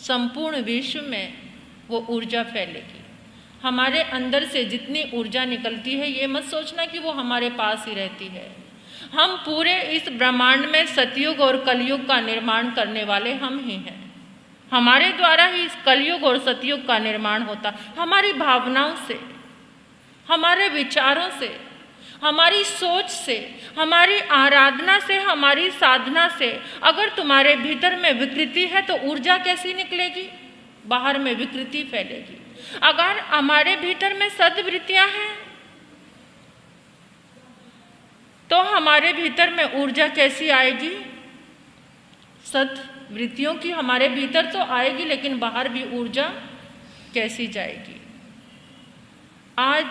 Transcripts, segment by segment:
संपूर्ण विश्व में वो ऊर्जा फैलेगी। हमारे अंदर से जितनी ऊर्जा निकलती है, ये मत सोचना कि वो हमारे पास ही रहती है। हम पूरे इस ब्रह्मांड में सतयुग और कलयुग का निर्माण करने वाले हम ही हैं। हमारे द्वारा ही इस कलयुग और सतयुग का निर्माण होता, हमारी भावनाओं से, हमारे विचारों से, हमारी सोच से, हमारी आराधना से, हमारी साधना से। अगर तुम्हारे भीतर में विकृति है तो ऊर्जा कैसी निकलेगी? बाहर में विकृति फैलेगी। अगर हमारे भीतर में सद्वृत्तियां हैं तो हमारे भीतर में ऊर्जा कैसी आएगी? सद्वृत्तियों की हमारे भीतर तो आएगी, लेकिन बाहर भी ऊर्जा कैसी जाएगी? आज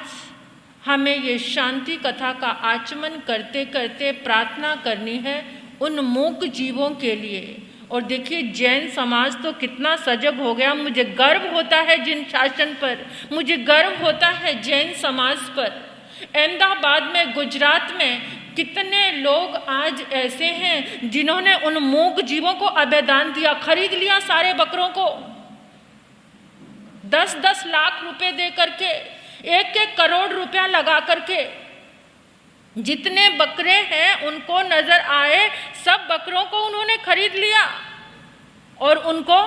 हमें ये शांति कथा का आचमन करते करते प्रार्थना करनी है उन मूक जीवों के लिए। और देखिए, जैन समाज तो कितना सजग हो गया। मुझे गर्व होता है जिन शासन पर, मुझे गर्व होता है जैन समाज पर। अहमदाबाद में, गुजरात में कितने लोग आज ऐसे हैं जिन्होंने उन मूक जीवों को अभयदान दिया, खरीद लिया सारे बकरों को 10-10 लाख रुपए दे करके, 1-1 करोड़ रुपया लगा करके। जितने बकरे हैं उनको नजर आए सब बकरों को उन्होंने खरीद लिया और उनको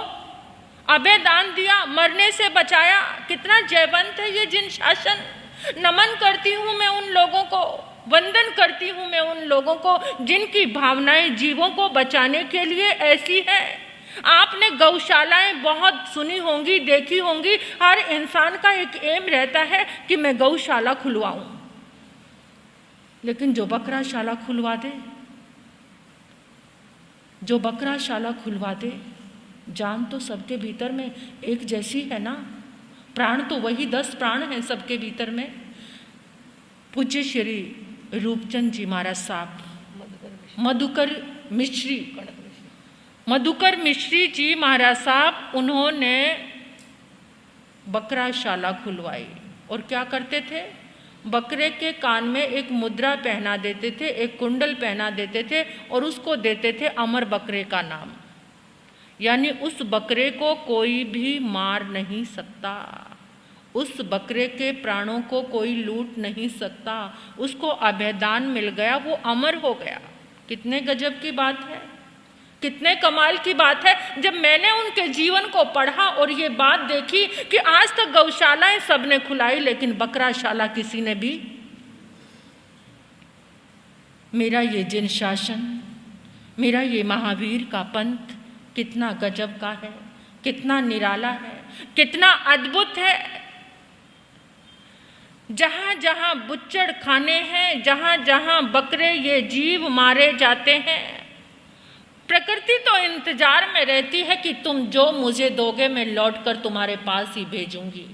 अभयदान दिया, मरने से बचाया। कितना जयवंत है ये जिन शासन। नमन करती हूँ मैं उन लोगों को, वंदन करती हूँ मैं उन लोगों को जिनकी भावनाएं जीवों को बचाने के लिए ऐसी है। आपने गौशालाएं बहुत सुनी होंगी, देखी होंगी। हर इंसान का एक एम रहता है कि मैं गौशाला खुलवाऊं, लेकिन जो बकराशाला खुलवा दे, जो बकराशाला खुलवा दे, जान तो सबके भीतर में एक जैसी है ना, प्राण तो वही 10 प्राण हैं सबके भीतर में। पूज्य श्री रूपचंद जी महाराज साहब, मधुकर मिश्री जी महाराज साहब, उन्होंने बकराशाला खुलवाई। और क्या करते थे? बकरे के कान में एक मुद्रा पहना देते थे, एक कुंडल पहना देते थे और उसको देते थे अमर बकरे का नाम। यानी उस बकरे को कोई भी मार नहीं सकता, उस बकरे के प्राणों को कोई लूट नहीं सकता। उसको अभयदान मिल गया, वो अमर हो गया। कितने गजब की बात है, कितने कमाल की बात है। जब मैंने उनके जीवन को पढ़ा और ये बात देखी कि आज तक गौशालाएं सबने खुलाई लेकिन बकराशाला किसी ने भी। मेरा ये जिन शासन, मेरा ये महावीर का पंथ कितना गजब का है, कितना निराला है, कितना अद्भुत है। जहां जहां बुच्चड़ खाने हैं, जहां जहां बकरे ये जीव मारे जाते हैं, प्रकृति तो इंतजार में रहती है कि तुम जो मुझे दोगे मैं लौटकर तुम्हारे पास ही भेजूंगी।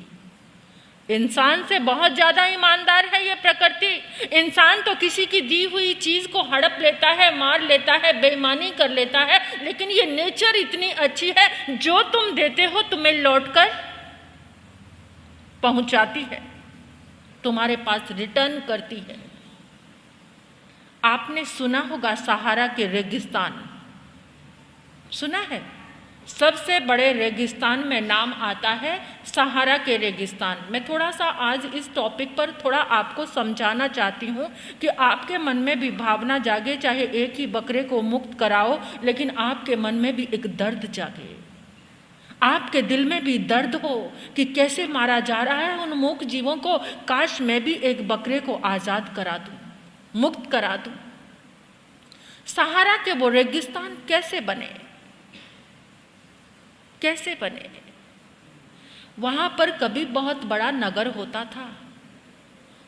इंसान से बहुत ज्यादा ईमानदार है ये प्रकृति। इंसान तो किसी की दी हुई चीज को हड़प लेता है, मार लेता है, बेईमानी कर लेता है, लेकिन ये नेचर इतनी अच्छी है, जो तुम देते हो तुम्हें लौटकर पहुंचाती है, तुम्हारे पास रिटर्न करती है। आपने सुना होगा सहारा के रेगिस्तान, सुना है? सबसे बड़े रेगिस्तान में नाम आता है सहारा के रेगिस्तान। मैं थोड़ा सा आज इस टॉपिक पर थोड़ा आपको समझाना चाहती हूँ कि आपके मन में भी भावना जागे, चाहे एक ही बकरे को मुक्त कराओ, लेकिन आपके मन में भी एक दर्द जागे, आपके दिल में भी दर्द हो कि कैसे मारा जा रहा है उन मूक जीवों को। काश मैं भी एक बकरे को आज़ाद करा दूँ, मुक्त करा दूँ। सहारा के वो रेगिस्तान कैसे बने, कैसे बने? वहां पर कभी बहुत बड़ा नगर होता था।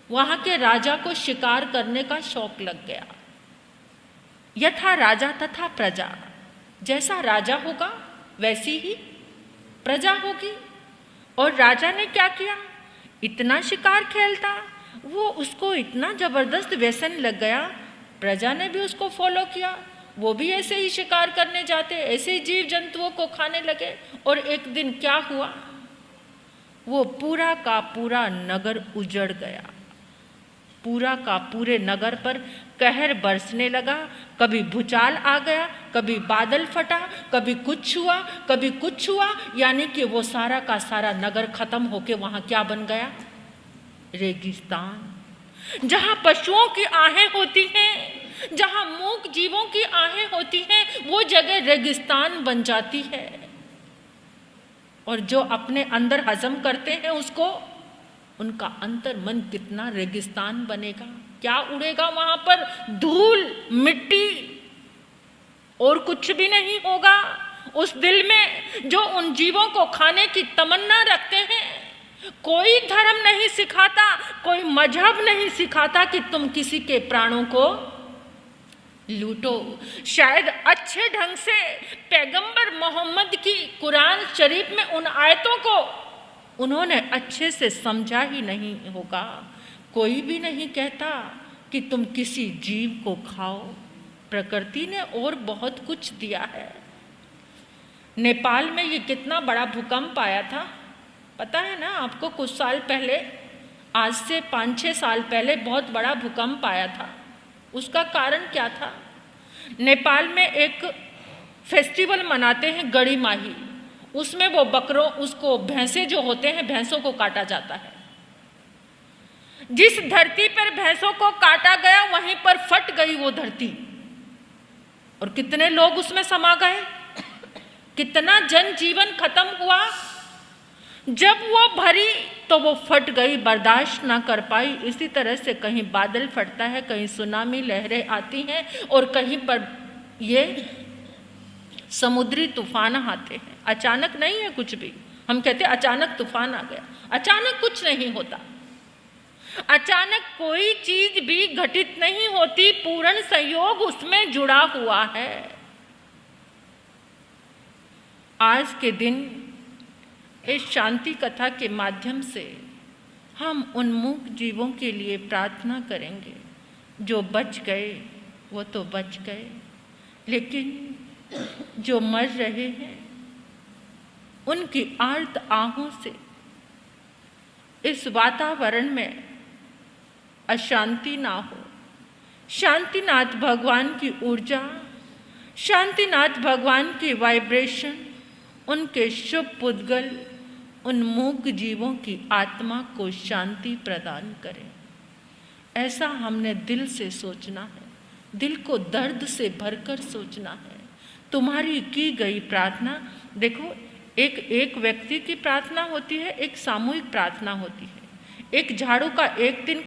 वहां के राजा को शिकार करने का शौक लग गया। यथा राजा तथा प्रजा, जैसा राजा होगा वैसी ही प्रजा होगी। और राजा ने क्या किया? इतना शिकार खेलता, वो उसको इतना जबरदस्त व्यसन लग गया, प्रजा ने भी उसको फॉलो किया। वो भी ऐसे ही शिकार करने जाते, ऐसे ही जीव जंतुओं को खाने लगे। और एक दिन क्या हुआ? वो पूरा का पूरा नगर उजड़ गया। पूरा का पूरे नगर पर कहर बरसने लगा, कभी भूचाल आ गया, कभी बादल फटा, कभी कुछ हुआ, कभी कुछ हुआ, यानी कि वो सारा का सारा नगर खत्म होके वहाँ क्या बन गया? रेगिस्तान। जहाँ पशुओं की आहें होती हैं, जहाँ मूक जीवों की आहें होती हैं, वो जगह रेगिस्तान बन जाती है। और जो अपने अंदर हजम करते हैं उसको, उनका अंतर मन कितना रेगिस्तान बनेगा। क्या उड़ेगा वहां पर? धूल, मिट्टी, और कुछ भी नहीं होगा उस दिल में जो उन जीवों को खाने की तमन्ना रखते हैं। कोई धर्म नहीं सिखाता, कोई मजहब नहीं सिखाता कि तुम किसी के प्राणों को लूटो। शायद अच्छे ढंग से पैगंबर मोहम्मद की कुरान शरीफ में उन आयतों को उन्होंने अच्छे से समझा ही नहीं होगा। कोई भी नहीं कहता कि तुम किसी जीव को खाओ। प्रकृति ने और बहुत कुछ दिया है। नेपाल में ये कितना बड़ा भूकंप आया था पता है ना आपको? कुछ साल पहले, आज से 5-6 साल पहले बहुत बड़ा भूकंप आया था। उसका कारण क्या था? नेपाल में एक फेस्टिवल मनाते हैं गड़ी माही। उसमें वो बकरों, उसको भैंसे जो होते हैं, भैंसों को काटा जाता है। जिस धरती पर भैंसों को काटा गया वहीं पर फट गई वो धरती, और कितने लोग उसमें समा गए, कितना जनजीवन खत्म हुआ। जब वो भरी तो वो फट गई, बर्दाश्त ना कर पाई। इसी तरह से कहीं बादल फटता है, कहीं सुनामी लहरें आती हैं, और कहीं पर ये समुद्री तूफान आते हैं। अचानक नहीं है कुछ भी। हम कहते हैं अचानक तूफान आ गया, अचानक कुछ नहीं होता। अचानक कोई चीज भी घटित नहीं होती, पूर्ण संयोग उसमें जुड़ा हुआ है। आज के दिन इस शांति कथा के माध्यम से हम उन्मुख जीवों के लिए प्रार्थना करेंगे। जो बच गए वो तो बच गए, लेकिन जो मर रहे हैं उनकी आर्त आहों से इस वातावरण में अशांति ना हो। शांतिनाथ भगवान की ऊर्जा, शांतिनाथ भगवान की वाइब्रेशन, उनके शुभ पुद्गल उन मूक जीवों की आत्मा को शांति प्रदान करें। ऐसा हमने दिल से सोचना है, दिल को दर्द से भरकर सोचना है। तुम्हारी की गई प्रार्थना, देखो एक व्यक्ति की प्रार्थना होती है, एक सामूहिक प्रार्थना होती है। एक झाड़ू का एक दिन